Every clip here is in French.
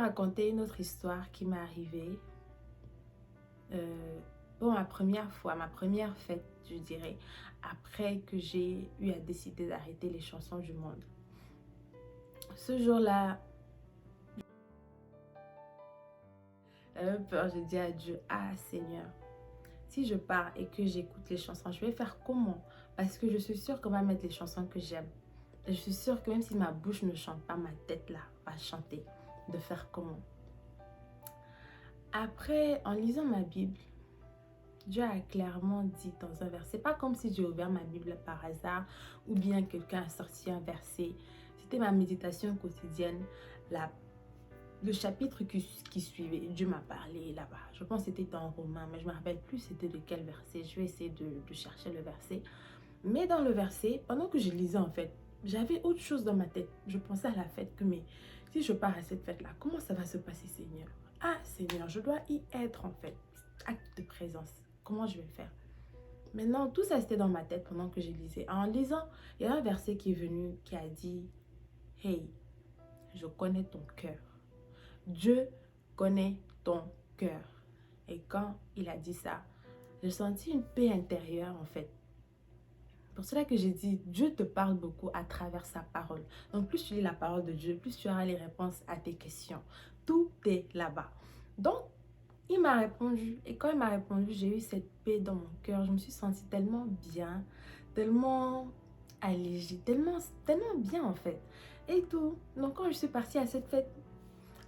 Raconter une autre histoire qui m'est arrivée pour ma première fois, ma première fête, je dirais, après que j'ai eu à décider d'arrêter les chansons du monde. Ce jour-là, j'avais peur, j'ai dit à Dieu, ah Seigneur, si je pars et que j'écoute les chansons, je vais faire comment? Parce que je suis sûre qu'on va mettre les chansons que j'aime. Je suis sûre que même si ma bouche ne chante pas, ma tête là va chanter. De faire comment? Après, en lisant ma Bible, Dieu a clairement dit dans un verset, pas comme si j'ai ouvert ma Bible par hasard ou bien quelqu'un a sorti un verset. C'était ma méditation quotidienne, le chapitre qui suivait. Dieu m'a parlé là-bas. Je pense que c'était dans Romains, mais je ne me rappelle plus c'était de quel verset. Je vais essayer de chercher le verset. Mais dans le verset, pendant que je lisais en fait, j'avais autre chose dans ma tête. Je pensais à la fête que, mais si je pars à cette fête-là, comment ça va se passer, Seigneur? Ah, Seigneur, je dois y être en fait. Acte de présence. Comment je vais faire? Maintenant, tout ça c'était dans ma tête pendant que je lisais. En lisant, il y a un verset qui est venu qui a dit, hey, je connais ton cœur. Dieu connaît ton cœur. Et quand il a dit ça, j'ai senti une paix intérieure en fait. Pour cela que j'ai dit, Dieu te parle beaucoup à travers sa parole. Donc plus tu lis la parole de Dieu, plus tu auras les réponses à tes questions. Tout est là-bas. Donc, il m'a répondu. Et quand il m'a répondu, j'ai eu cette paix dans mon cœur. Je me suis sentie tellement bien, tellement allégée, tellement bien en fait. Et tout. Donc quand je suis partie à cette fête,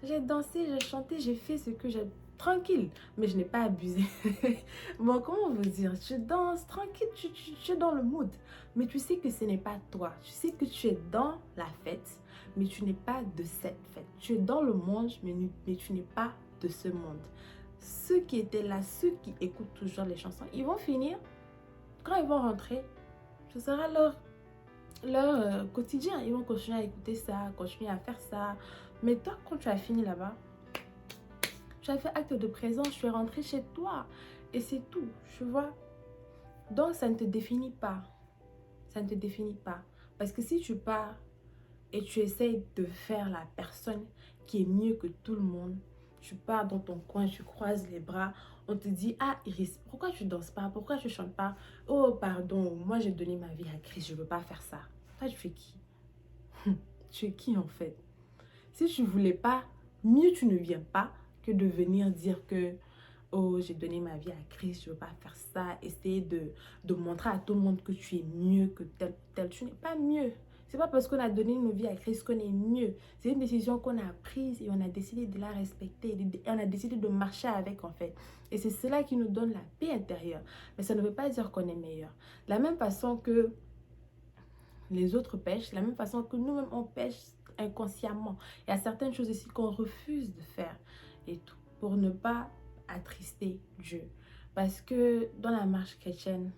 j'ai dansé, j'ai chanté, j'ai fait ce que j'ai... Tranquille, mais je n'ai pas abusé. Bon, comment vous dire? Tu danses tranquille, tu es dans le mood. Mais tu sais que ce n'est pas toi. Tu sais que tu es dans la fête, mais tu n'es pas de cette fête. Tu es dans le monde, mais tu n'es pas de ce monde. Ceux qui étaient là, ceux qui écoutent toujours les chansons, ils vont finir, quand ils vont rentrer, ce sera leur quotidien. Ils vont continuer à écouter ça, continuer à faire ça. Mais toi, quand tu as fini là-bas, tu as fait acte de présence, tu es rentré chez toi. Et c'est tout, tu vois. Donc, ça ne te définit pas. Ça ne te définit pas. Parce que si tu pars et tu essayes de faire la personne qui est mieux que tout le monde, tu pars dans ton coin, tu croises les bras, on te dit, ah Iris, pourquoi tu danses pas? Pourquoi tu chantes pas? Oh, pardon, moi j'ai donné ma vie à Christ, je veux pas faire ça. Toi, tu es qui? Tu es qui en fait? Si tu voulais pas, mieux tu ne viens pas que de venir dire que oh, j'ai donné ma vie à Christ, je ne veux pas faire ça. Essayer de montrer à tout le monde que tu es mieux que tel, tel. Tu n'es pas mieux. C'est pas parce qu'on a donné nos vies à Christ qu'on est mieux. C'est une décision qu'on a prise et on a décidé de la respecter. Et on a décidé de marcher avec en fait. Et c'est cela qui nous donne la paix intérieure. Mais ça ne veut pas dire qu'on est meilleur. De la même façon que les autres pêchent, de la même façon que nous-mêmes on pêche inconsciemment. Il y a certaines choses ici qu'on refuse de faire et tout pour ne pas attrister Dieu. Parce que dans la marche chrétienne,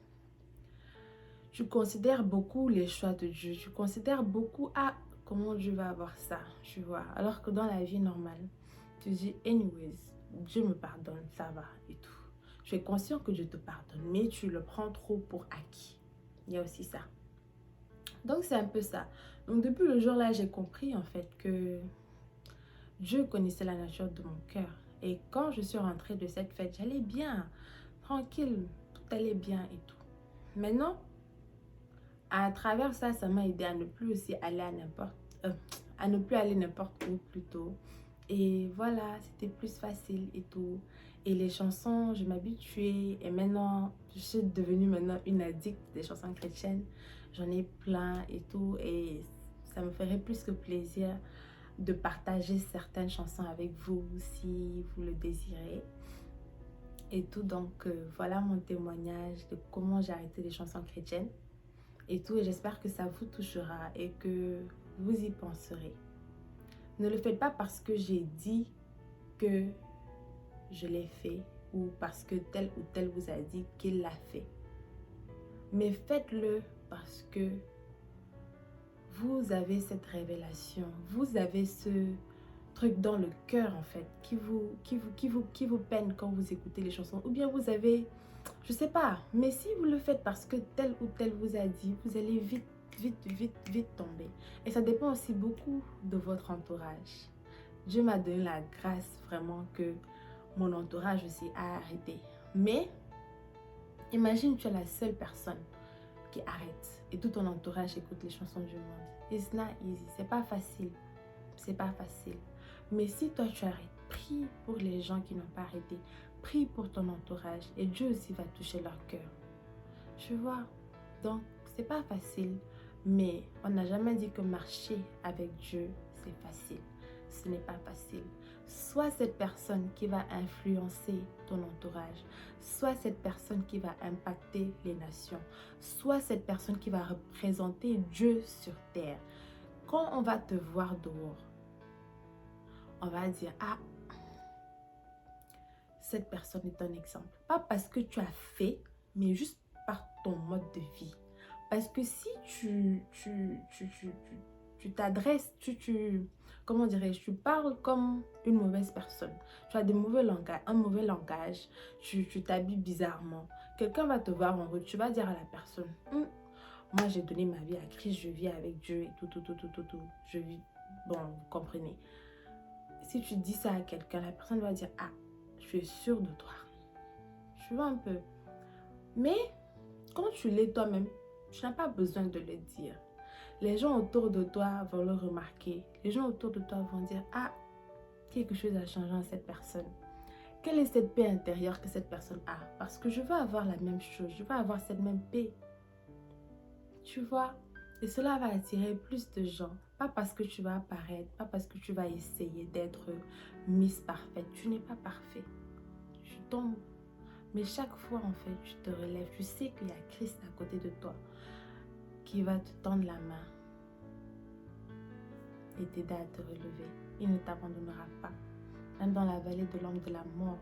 tu considères beaucoup les choix de Dieu. Tu considères beaucoup, ah, comment Dieu va avoir ça, tu vois. Alors que dans la vie normale, tu dis, anyways, Dieu me pardonne, ça va et tout. Tu es conscient que Dieu te pardonne, mais tu le prends trop pour acquis. Il y a aussi ça. Donc c'est un peu ça. Donc depuis le jour là, j'ai compris en fait que Dieu connaissait la nature de mon cœur. Et quand je suis rentrée de cette fête, j'allais bien, tranquille, tout allait bien et tout. Maintenant, à travers ça, ça m'a aidé à ne plus aussi aller à ne plus aller n'importe où plutôt. Et voilà, c'était plus facile et tout. Et les chansons, je m'habituais. Et maintenant, je suis devenue maintenant une addict des chansons chrétiennes. J'en ai plein et tout. Et ça me ferait plus que plaisir de partager certaines chansons avec vous si vous le désirez. Et tout, donc voilà mon témoignage de comment j'ai arrêté les chansons chrétiennes. Et tout, et j'espère que ça vous touchera et que vous y penserez. Ne le faites pas parce que j'ai dit que je l'ai fait ou parce que tel ou tel vous a dit qu'il l'a fait. Mais faites-le parce que vous avez cette révélation, vous avez ce truc dans le cœur en fait qui vous peine quand vous écoutez les chansons. Ou bien vous avez, je sais pas, mais si vous le faites parce que tel ou tel vous a dit, vous allez vite tomber. Et ça dépend aussi beaucoup de votre entourage. Dieu m'a donné la grâce vraiment que mon entourage aussi a arrêté. Mais imagine, tu es la seule personne qui arrête et tout ton entourage écoute les chansons du monde. It's not easy, c'est pas facile. C'est pas facile. Mais si toi tu arrêtes, prie pour les gens qui n'ont pas arrêté. Prie pour ton entourage et Dieu aussi va toucher leur cœur. Tu vois? Donc, c'est pas facile. Mais on n'a jamais dit que marcher avec Dieu, c'est facile. Ce n'est pas facile. Soit cette personne qui va influencer ton entourage, soit cette personne qui va impacter les nations, soit cette personne qui va représenter Dieu sur terre. Quand on va te voir dehors, on va dire, ah, cette personne est un exemple. Pas parce que tu as fait, mais juste par ton mode de vie. Parce que si tu t'adresses, comment dirais-je, tu parles comme une mauvaise personne. Tu as un mauvais langage, tu t'habilles bizarrement. Quelqu'un va te voir en route, tu vas dire à la personne, moi j'ai donné ma vie à Christ, je vis avec Dieu et tout. Je vis, bon, vous comprenez. Si tu dis ça à quelqu'un, la personne va dire, ah, je suis sûre de toi. Tu vois un peu. Mais quand tu l'es toi-même, tu n'as pas besoin de le dire. Les gens autour de toi vont le remarquer. Les gens autour de toi vont dire, ah, quelque chose a changé en cette personne. Quelle est cette paix intérieure que cette personne a? Parce que je veux avoir la même chose, je veux avoir cette même paix. Tu vois? Et cela va attirer plus de gens. Pas parce que tu vas apparaître, pas parce que tu vas essayer d'être Miss Parfaite. Tu n'es pas parfait. Tu tombes. Mais chaque fois, en fait, tu te relèves. Tu sais qu'il y a Christ à côté de toi qui va te tendre la main et t'aider à te relever. Il ne t'abandonnera pas. Même dans la vallée de l'ombre de la mort,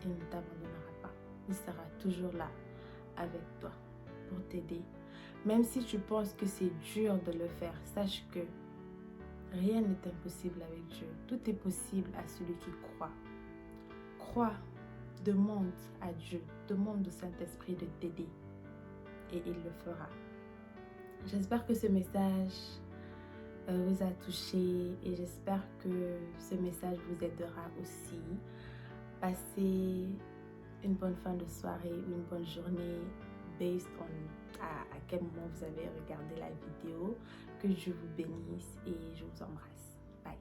il ne t'abandonnera pas. Il sera toujours là avec toi pour t'aider. Même si tu penses que c'est dur de le faire, sache que rien n'est impossible avec Dieu. Tout est possible à celui qui croit. Crois, demande à Dieu, demande au Saint-Esprit de t'aider et il le fera. J'espère que ce message vous a touché et j'espère que ce message vous aidera aussi. Passez une bonne fin de soirée ou une bonne journée based on à quel moment vous avez regardé la vidéo. Que Dieu vous bénisse et je vous embrasse. Bye.